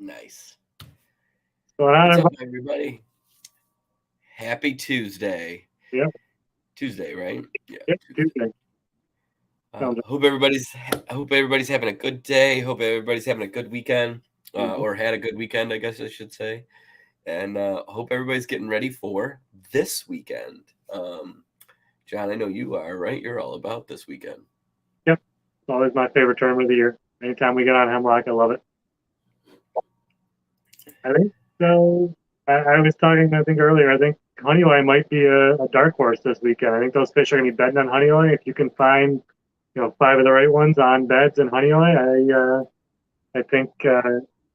Nice. Going on, What's up, everybody? everybody? Happy Tuesday. Yep, Tuesday, right? Yeah, yep, Tuesday. Tuesday. Sounds Hope everybody's having a good day. Hope everybody's having a good weekend, mhm. or had a good weekend, I guess I should say. And hope everybody's getting ready for this weekend. John, I know you are, right? You're all about this weekend. Yep, it's always my favorite term of the year. Anytime we get on Hemlock, I love it. I think so. I was talking, I think earlier, I think Honeywell might be a dark horse this weekend. I think those fish are going to be betting on Honeywell. If you can find, five of the right ones on beds in Honeywell, I think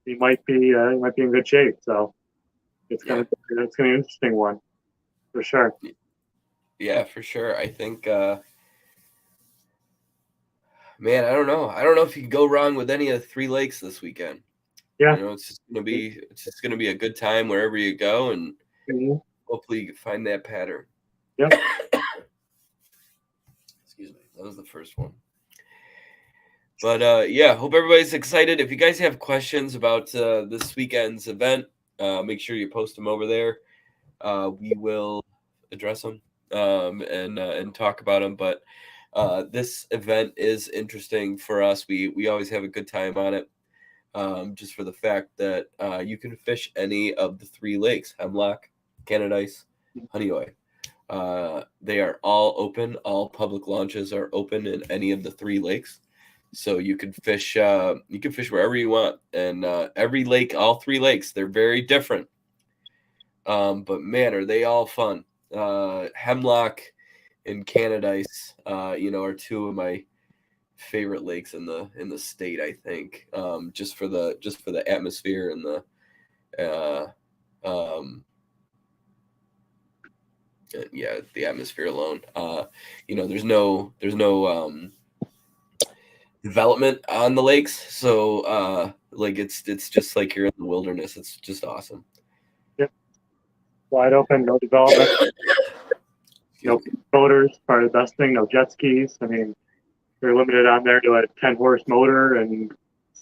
he might be in good shape. So Yeah, it's gonna be an interesting one for sure. yeah, for sure. I think, man, I don't know. I don't know if you can go wrong with any of the three lakes this weekend. Yeah. It's just gonna be a good time wherever you go, and Mhm. hopefully you can find that pattern. Yep. Excuse me, that was the first one. But yeah, hope everybody's excited. If you guys have questions about this weekend's event, make sure you post them over there. We will address them and talk about them. But this event is interesting for us. We always have a good time on it. Just for the fact that you can fish any of the three lakes: Hemlock, Canadice, Honeywell. They are all open. All public launches are open in any of the three lakes, so you can fish. You can fish wherever you want, and every lake, all three lakes, they're very different. But man, are they all fun? Hemlock and Canadice, are two of my favorite lakes in the state. I think just for the atmosphere and uh, um, the atmosphere alone. There's no development on the lakes, so like it's just like you're in the wilderness. It's just awesome. Yep. Wide open, no development, no Excuse me. motors. Probably the best thing. No jet skis. I mean, they're limited on there to a 10-horse motor and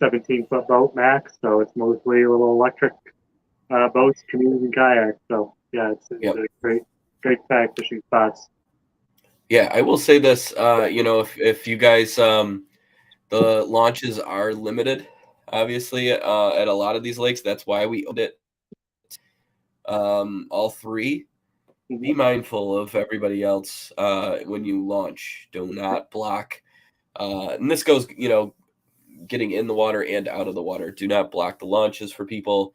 17-foot boat max. So it's mostly little electric boats, canoes, and kayaks. So yeah, it's Yep. a great kayak fishing spots. Yeah, I will say this. If you guys the launches are limited, obviously at a lot of these lakes. That's why we owned it. All three. Be Mhm. mindful of everybody else when you launch. Do not block. And this goes, getting in the water and out of the water. Do not block the launches for people,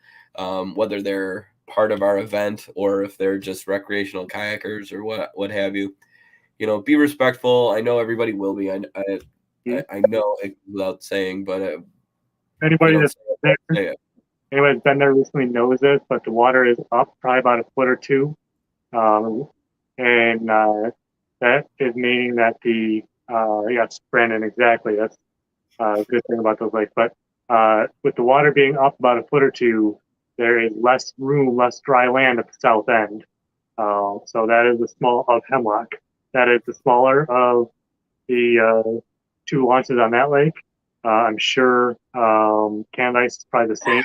whether they're part of our event or if they're just recreational kayakers or what have you. Be respectful. I know everybody will be. Mhm. I know it without saying, but if you Anybody don't that's say it, there, don't say it. anybody that's been there recently knows this, but the water is up probably about a foot or two. Um, and that is meaning that yes, Brandon, exactly. That's a good thing about those lakes. But with the water being up about a foot or two, there is less room, less dry land at the south end. So that is the small of Hemlock. That is the smaller of the two launches on that lake. I'm sure Candice is probably the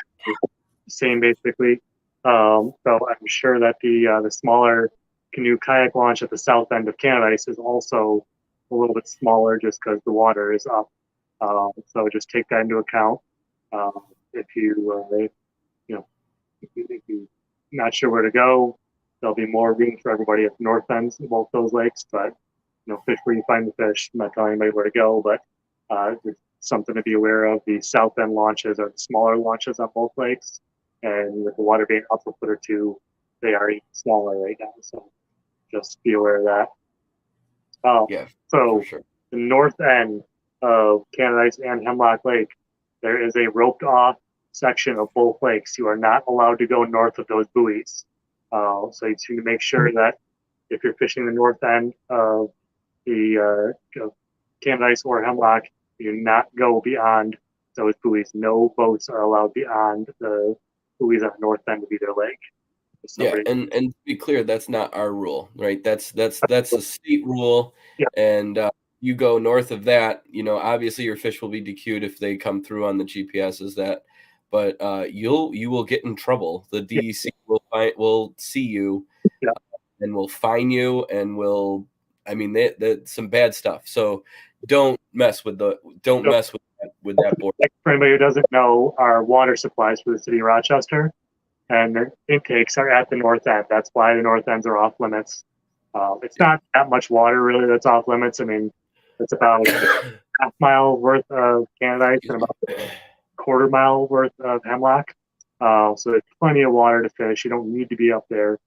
same basically. So I'm sure that the smaller canoe kayak launch at the south end of Candice is also a little bit smaller just because the water is up. So just take that into account. Um, if you know if you're not sure where to go, there'll be more room for everybody at the north ends of both those lakes. But fish where you find the fish. I'm not telling anybody where to go, but it's something to be aware of. The south end launches are the smaller launches on both lakes, and with the water being up a foot or two, they are even smaller right now. So just be aware of that. Yeah, for So sure. the north end of Canadice and Hemlock Lake, there is a roped off section of both lakes. You are not allowed to go north of those buoys. So you need to make sure that if you're fishing the north end of the Canadice or Hemlock, you do not go beyond those buoys. No boats are allowed beyond the buoys on the north end of either lake. If Yeah, somebody, and to be clear, that's not our rule, right? That's a state rule, yeah, and you go north of that, obviously your fish will be DQ'd if they come through on the GPS. Is that, but you will get in trouble. The DEC will see you, and will fine you, and will. I mean, that's some bad stuff. So don't mess with that board. For anybody who doesn't know, our water supplies for the city of Rochester and the intakes are at the north end. That's why the north ends are off limits. It's not that much water really that's off limits. I mean, it's about half-mile worth of Canadice and about a quarter-mile worth of hemlock. So there's plenty of water to fish. You don't need to be up there.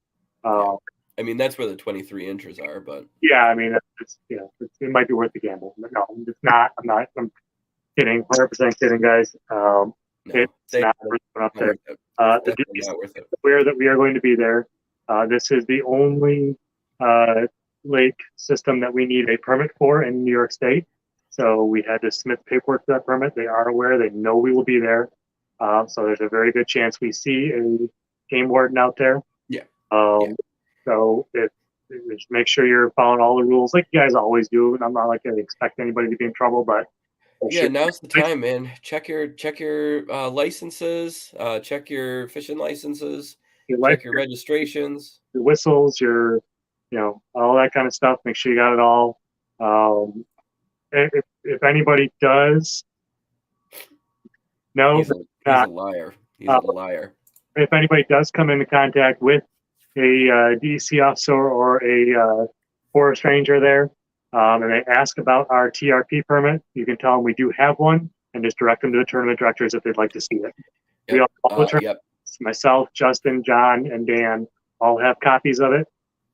I mean, that's where the 23 inches are, but yeah, I mean, it might be worth the gamble. But no, it's not. I'm kidding. 100% kidding, guys. It's not worth it up there. The DEC is aware that we are going to be there. This is the only lake system that we need a permit for in New York State. So we had to submit paperwork for that permit. They are aware. They know we will be there. So there's a very good chance we see a game warden out there. Yeah. So just make sure you're following all the rules like you guys always do. And I'm not like I expect anybody to be in trouble, but now's the time, man. Check your licenses. Check your fishing licenses. Check your registrations. Your whistles. Your all that kind of stuff. Make sure you got it all. If anybody does, no, he's a liar. He's a liar. If anybody does come into contact with a DEC officer or a forest ranger there, and they ask about our TRP permit, you can tell them we do have one, and just direct them to the tournament directors if they'd like to see it. We all the tournaments, myself, Justin, John, and Dan all have copies of it.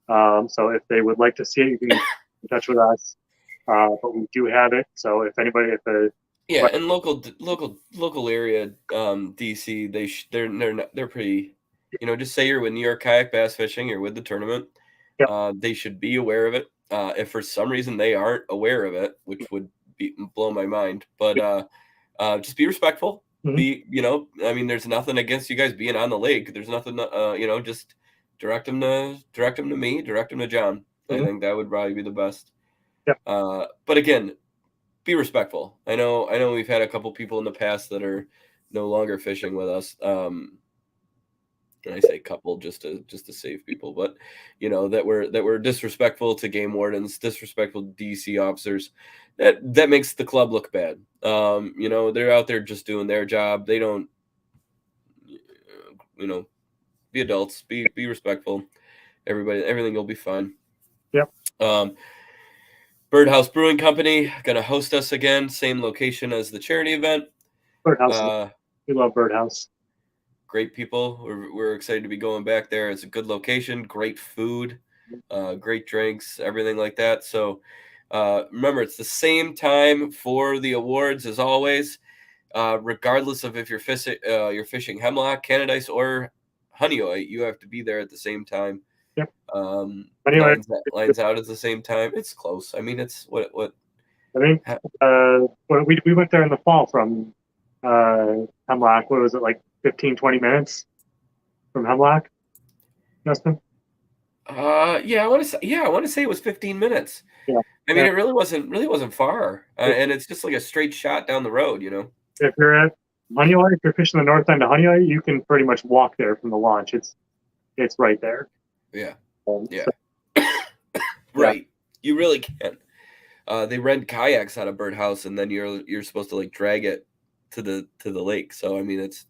So if they would like to see it, you can get in touch with us. But we do have it. So if anybody, and local area DC, they're pretty. Just say you're with New York Kayak Bass Fishing, you're with the tournament. They should be aware of it. If for some reason they aren't aware of it, which would blow my mind, but just be respectful. Mm-hmm. I mean, there's nothing against you guys being on the lake. There's nothing, just direct them to me, direct them to John. Mm-hmm. I think that would probably be the best. But again, be respectful. I know we've had a couple people in the past that are no longer fishing with us. And I say couple just to save people, but that we're disrespectful to game wardens, disrespectful to DEC officers. That makes the club look bad. They're out there just doing their job. They don't, be adults, be respectful. Everything will be fine. Birdhouse Brewing Company going to host us again, same location as the charity event. Birdhouse. We love Birdhouse. Great people. We're excited to be going back there. It's a good location, great food, great drinks, everything like that. So remember, it's the same time for the awards as always, regardless of if you're fishing hemlock, Canadice, or honey-oye. You have to be there at the same time. Yep. Lines out at the same time. It's close. I mean, it's what. I think we went there in the fall from hemlock. What was it, like 15, 20 minutes from hemlock, Justin? I want to say it was 15 minutes. Yeah. I mean, it really wasn't far, and it's just like a straight shot down the road. If you're at Honey-Oye, if you're fishing the north end of Honey-Oye, you can pretty much walk there from the launch. It's right there. Yeah. Right. You really can. They rent kayaks out of Birdhouse, and then you're supposed to like drag it to the lake. So I mean, it's.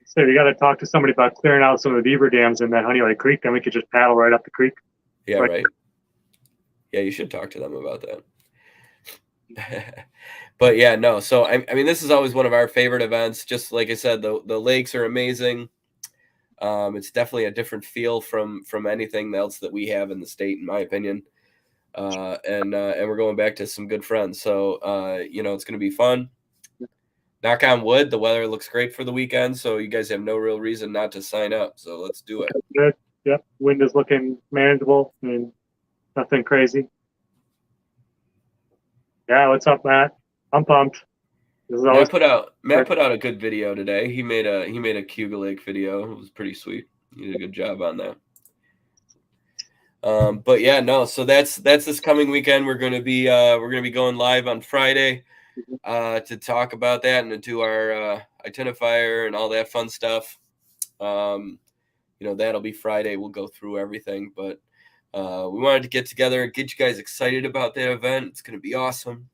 So you got to talk to somebody about clearing out some of the beaver dams in that Honey-Oye Creek. Then we could just paddle right up the creek. Yeah, right. Yeah, you should talk to them about that. But yeah, no. So I mean, this is always one of our favorite events. Just like I said, the lakes are amazing. It's definitely a different feel from anything else that we have in the state, in my opinion. And we're going back to some good friends. So it's going to be fun. Knock on wood, the weather looks great for the weekend, so you guys have no real reason not to sign up. So let's do it. Good. Yep. Wind is looking manageable. I mean, nothing crazy. Yeah, what's up, Matt? I'm pumped. Matt put out a good video today. He made a Cuba Lake video. It was pretty sweet. He did a good job on that. But yeah, no. So that's this coming weekend. We're gonna be going live on Friday. to talk about that and to do our identifier and all that fun stuff. That'll be Friday. We'll go through everything, but we wanted to get together and get you guys excited about that event. It's going to be awesome.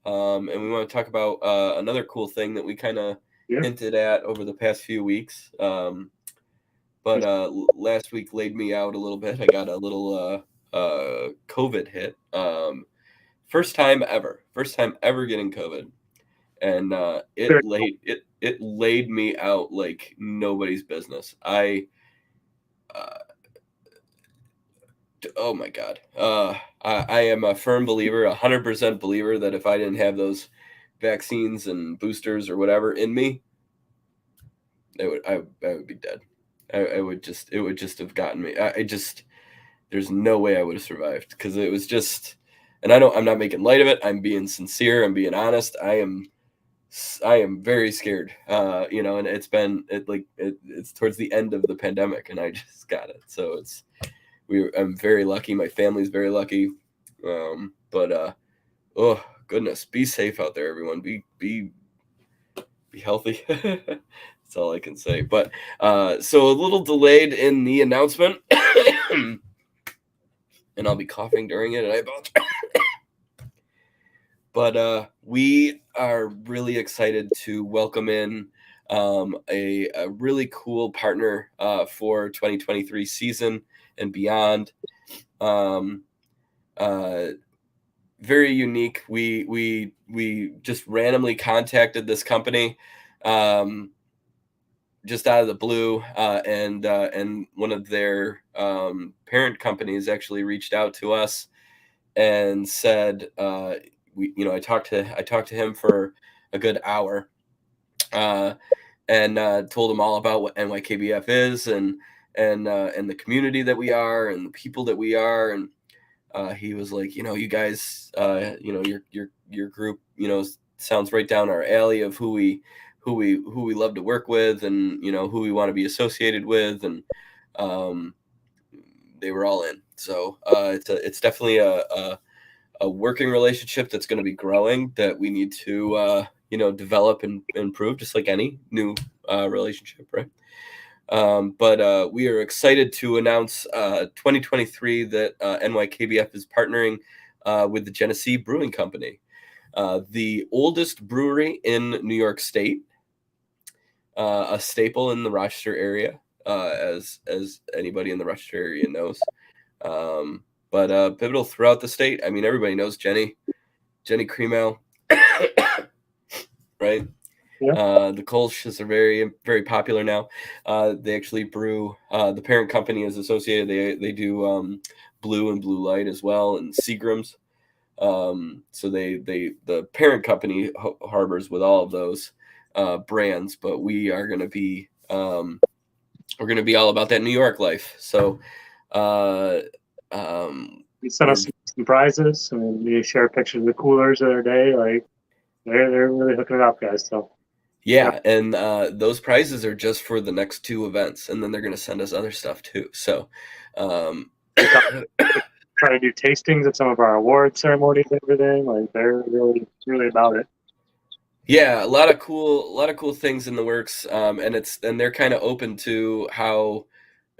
And we want to talk about another cool thing that we kind of hinted at over the past few weeks. But last week laid me out a little bit. I got a little COVID hit. First time ever getting COVID. And it laid me out like nobody's business. Oh my God. I am a firm believer, 100% believer that if I didn't have those vaccines and boosters or whatever in me, I would be dead. It would just have gotten me. There's no way I would have survived, because it was just, and I'm not making light of it. I'm being sincere. I'm being honest. I am very scared, and it's towards the end of the pandemic and I just got it. So I'm very lucky. My family's very lucky. But oh goodness, be safe out there, everyone. Be healthy. That's all I can say. But so a little delayed in the announcement, and I'll be coughing during it, and I apologize. But we are really excited to welcome in a really cool partner for 2023 season and beyond. Very unique. We just randomly contacted this company just out of the blue, and one of their parent companies actually reached out to us and said, I talked to him for a good hour, and told him all about what NYKBF is and the community that we are and the people that we are. And he was like, you guys, your group, sounds right down our alley of who we love to work with, and who we want to be associated with. And they were all in. So it's definitely a working relationship that's going to be growing, that we need to develop and improve, just like any new relationship, right? But we are excited to announce 2023 that NYKBF is partnering with the Genesee Brewing Company, the oldest brewery in New York State, a staple in the Rochester area, as anybody in the Rochester area knows. But pivotal throughout the state. I mean, everybody knows Jenny Cream Ale, right? Yeah. The Kolsch's are very, very popular now. They actually brew. The parent company is associated. They do Blue and Blue Light as well, and Seagram's. So the parent company harbors with all of those brands. But we are going to be we're going to be all about that New York life. So. We sent us some prizes, and we shared pictures of the coolers the other day. Like they're really hooking it up, guys. So yeah, and those prizes are just for the next 2 events, and then they're going to send us other stuff too. So try to do tastings at some of our award ceremonies and everything. Like they're really about it. Yeah, a lot of cool things in the works, and they're kind of open to how,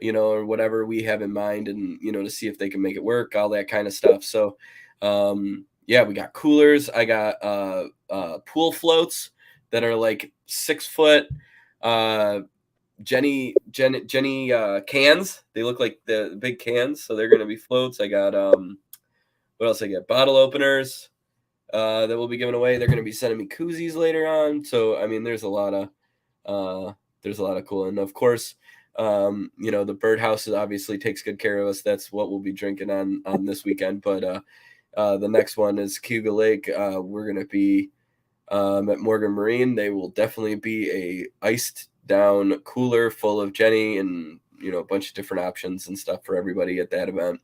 or whatever we have in mind, and to see if they can make it work, all that kind of stuff. So yeah, we got coolers. I got pool floats that are like 6 foot Jenny cans. They look like the big cans, so they're gonna be floats. I got what else? I got bottle openers that we'll be giving away. They're gonna be sending me koozies later on. So I mean, there's a lot of cool, and of course, the birdhouse obviously takes good care of us. That's what we'll be drinking on this weekend. But the next one is Cuba Lake. We're gonna be at Morgan Marine. They will definitely be a iced down cooler full of Jenny and a bunch of different options and stuff for everybody at that event.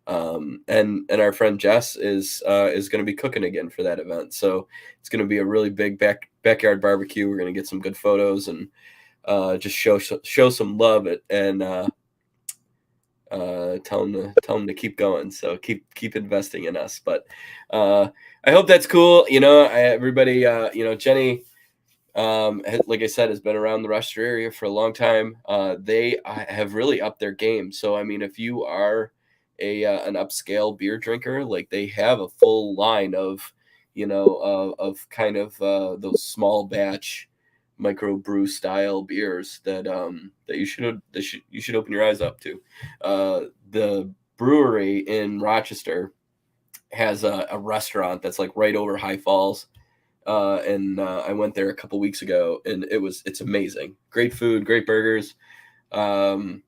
And our friend Jess is going to be cooking again for that event. So it's going to be a really big backyard barbecue. We're going to get some good photos and just show some love and tell them to keep going. So keep investing in us. But I hope that's cool. You know, everybody, you know, Jenny, like I said, has been around the Rochester area for a long time. They have really upped their game. So, I mean, if you are an upscale beer drinker, like they have a full line of, you know, of kind of those small batch micro brew style beers that you should open your eyes up to. The brewery in Rochester has a restaurant that's like right over High Falls. And I went there a couple weeks ago, and it's amazing. Great food, great burgers. Um,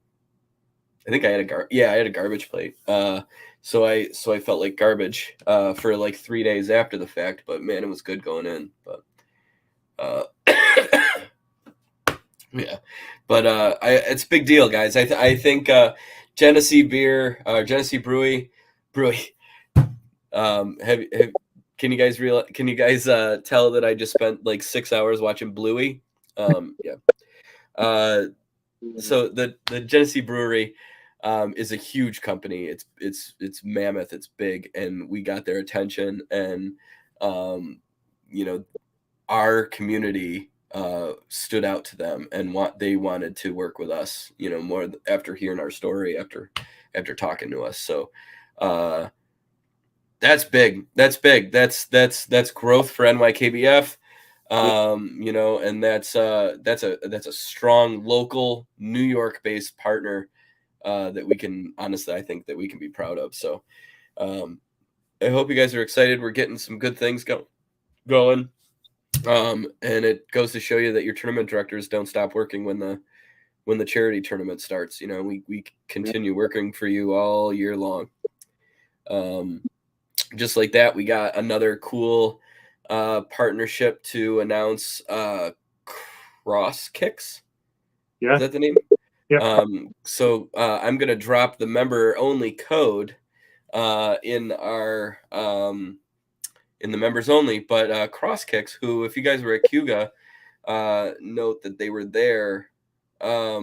I think I had I had a garbage plate. So I felt like garbage for like 3 days after the fact, but man, it was good going in. But uh, yeah, but it's a big deal, guys. I think Genesee beer, Genesee brewery. Have can you guys tell that I just spent like 6 hours watching Bluey? Yeah. Uh, so the Genesee Brewery is a huge company. It's mammoth. It's big, and we got their attention, and um, you know, our community stood out to them, and they wanted to work with us. You know, more after hearing our story, after talking to us. So. That's big. That's big. That's growth for NYKBF. You know, and that's a strong local New York based partner that we can honestly I think that we can be proud of. So um, I hope you guys are excited. We're getting some good things going. And it goes to show you that your tournament directors don't stop working when the charity tournament starts. You know, we continue working for you all year long. Just like that, we got another cool partnership to announce. Cross Kicks. Yeah. Is that the name? Yeah. So I'm gonna drop the member only code in our in the members only. But Cross Kicks, who if you guys were at Cuga, note that they were there. Uh,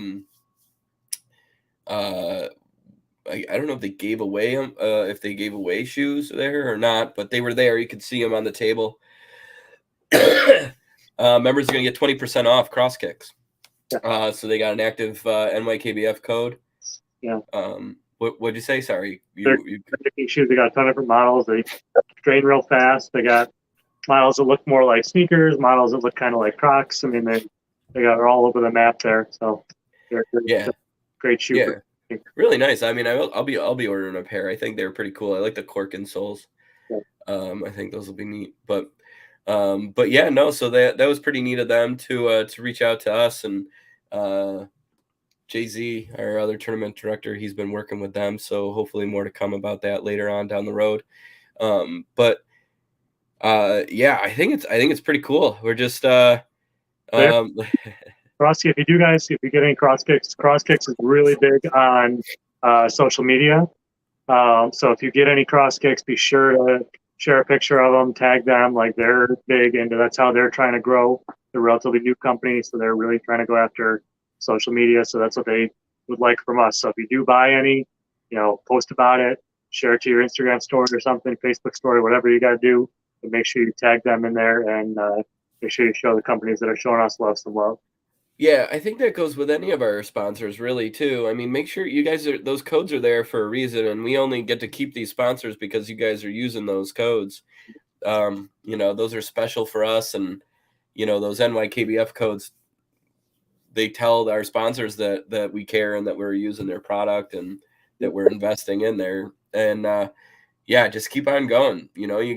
I don't know if they gave away if they gave away shoes there or not, but they were there. You could see them on the table. Members are going to get 20% off Cross Kicks. So they got an active NYKBF code. Yeah. What'd you say? Sorry. They're making shoes. They got a ton of different models. They train real fast. They got models that look more like sneakers, models that look kind of like Crocs. I mean, they're all over the map there. So they're great shoe. Yeah. Really nice. I mean, I'll be ordering a pair. I think they're pretty cool. I like the cork insoles. Yeah. I think those will be neat. But yeah, no. So that was pretty neat of them to reach out to us, and Jay-Z, our other tournament director, he's been working with them. So hopefully more to come about that later on down the road. But yeah, I think it's pretty cool. We're just Cross, if you get any Cross Kicks is really big on social media. So if you get any Cross Kicks, be sure to share a picture of them, tag them. Like they're big, and that's how they're trying to grow. They're a relatively new company, so they're really trying to go after social media. So that's what they would like from us. So if you do buy any, you know, post about it, share it to your Instagram story or something, Facebook story, whatever you got to do. But make sure you tag them in there, and make sure you show the companies that are showing us some love. Yeah, I think that goes with any of our sponsors, really, too. I mean, make sure you guys those codes are there for a reason, and we only get to keep these sponsors because you guys are using those codes. You know, those are special for us, and you know, those NYKBF codes, they tell our sponsors that we care and that we're using their product and that we're investing in there. And yeah, just keep on going. You know, you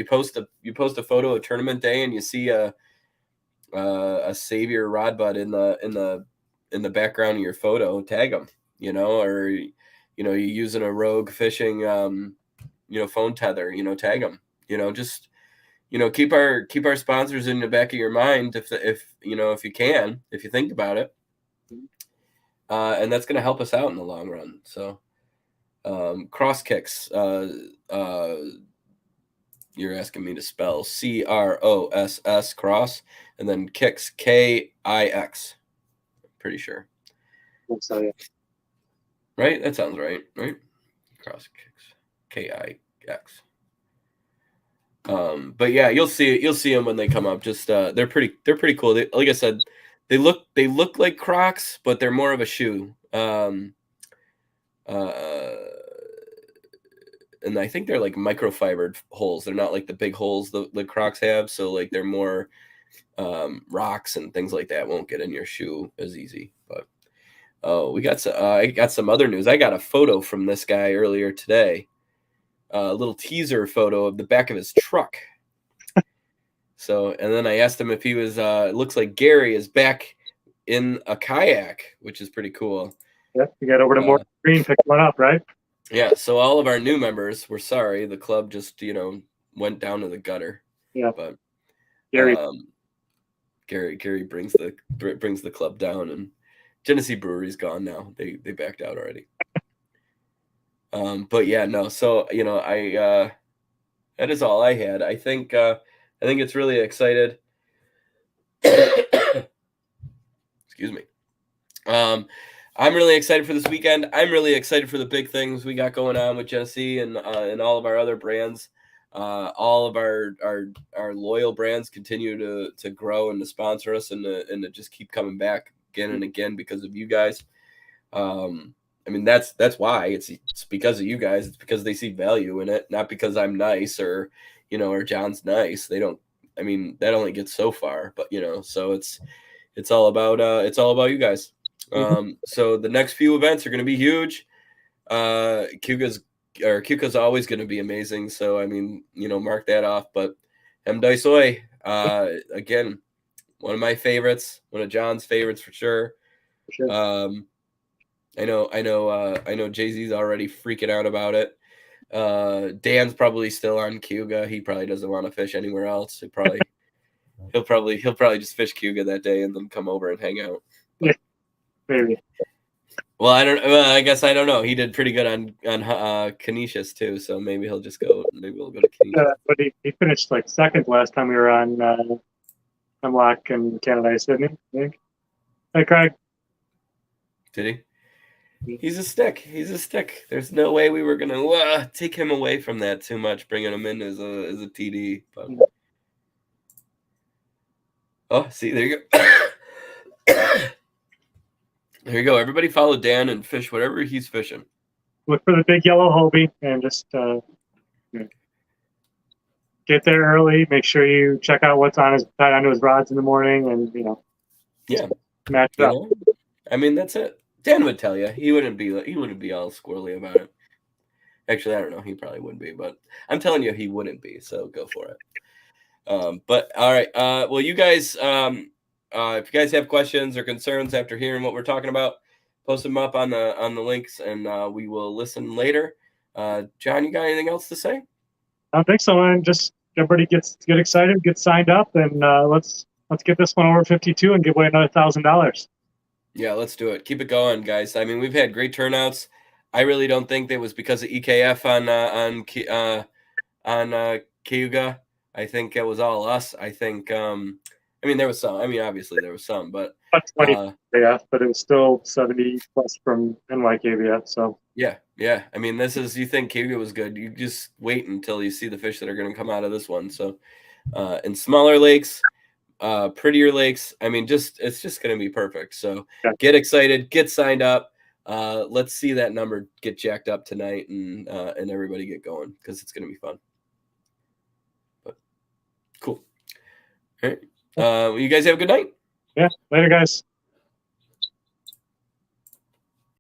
post a photo of tournament day and you see a Savior rod butt in the background of your photo, tag them, you know, or you know, you're using a Rogue fishing you know, phone tether, you know, tag them, you know, just, you know, keep our sponsors in the back of your mind if you know, if you can, if you think about it, and that's going to help us out in the long run. So Cross Kicks, you're asking me to spell CROSS cross, and then Kicks KIX. Pretty sure. So yeah. Right? That sounds right. Right? Cross Kicks KIX. But yeah, you'll see them when they come up. Just they're pretty cool. Like I said, they look like Crocs, but they're more of a shoe. And I think they're like microfibered holes. They're not like the big holes the Crocs have. So like they're more rocks and things like that won't get in your shoe as easy. But I got some other news. I got a photo from this guy earlier today. A little teaser photo of the back of his truck. So, and then I asked him if he was, it looks like Gary is back in a kayak, which is pretty cool. Yeah, you got over to more green, pick one up, right? Yeah, so all of our new members, we're sorry. The club just, went down to the gutter. Yeah. But Gary brings the club down, and Genesee Brewery's gone now. They backed out already. But yeah, no. So, that is all I had. I think it's really excited. Excuse me. I'm really excited for this weekend. I'm really excited for the big things we got going on with Genesee and all of our other brands. All of our loyal brands continue to grow and to sponsor us and to just keep coming back again and again because of you guys. I mean, that's why it's because of you guys. It's because they see value in it, not because I'm nice or John's nice. They don't. I mean, that only gets so far, but so it's all about you guys. So the next few events are going to be huge. Cuca's always going to be amazing. So I mean, mark that off. But HEM-DICE-OYE, again, one of my favorites, one of John's favorites for sure. I know Jay-Z's already freaking out about it. Dan's probably still on Cuga. He probably doesn't want to fish anywhere else. He'll probably just fish Cuga that day and then come over and hang out. Yeah, maybe. Well, I guess I don't know. He did pretty good on Canisius too, so maybe he'll just go. Maybe we'll go to Canisius. But he finished like second last time we were on Hemlock and Canada Ice, didn't he? I think. Hey, Craig. Did he? He's a stick. There's no way we were gonna take him away from that too much, bringing him in as a TD. But oh, see, there you go. There you go. Everybody follow Dan and fish whatever he's fishing. Look for the big yellow Hobie and just get there early. Make sure you check out what's onto his rods in the morning, and match it up. I mean, that's it. Dan would tell you. He wouldn't be all squirrely about it. Actually, I don't know. He probably wouldn't be, but I'm telling you, he wouldn't be. So go for it. But all right. Well, you guys, if you guys have questions or concerns after hearing what we're talking about, post them up on the links, and we will listen later. John, you got anything else to say? I don't think so, man. Just everybody get excited, get signed up, and let's get this one over 52 and give away another $1,000. Yeah, let's do it. Keep it going, guys. I mean, we've had great turnouts. I really don't think that was because of EKF on Cayuga. I think it was all us. I think. I mean, there was some. I mean, obviously there was some, but 20 but it was still 70 plus from NYKBF. So yeah. I mean, you think Cayuga was good? You just wait until you see the fish that are going to come out of this one. So, in smaller lakes, prettier lakes. I mean, it's just going to be perfect. So get excited, get signed up. Let's see that number get jacked up tonight, and everybody get going because it's going to be fun. But cool. All right. You guys have a good night. Yeah. Later, guys.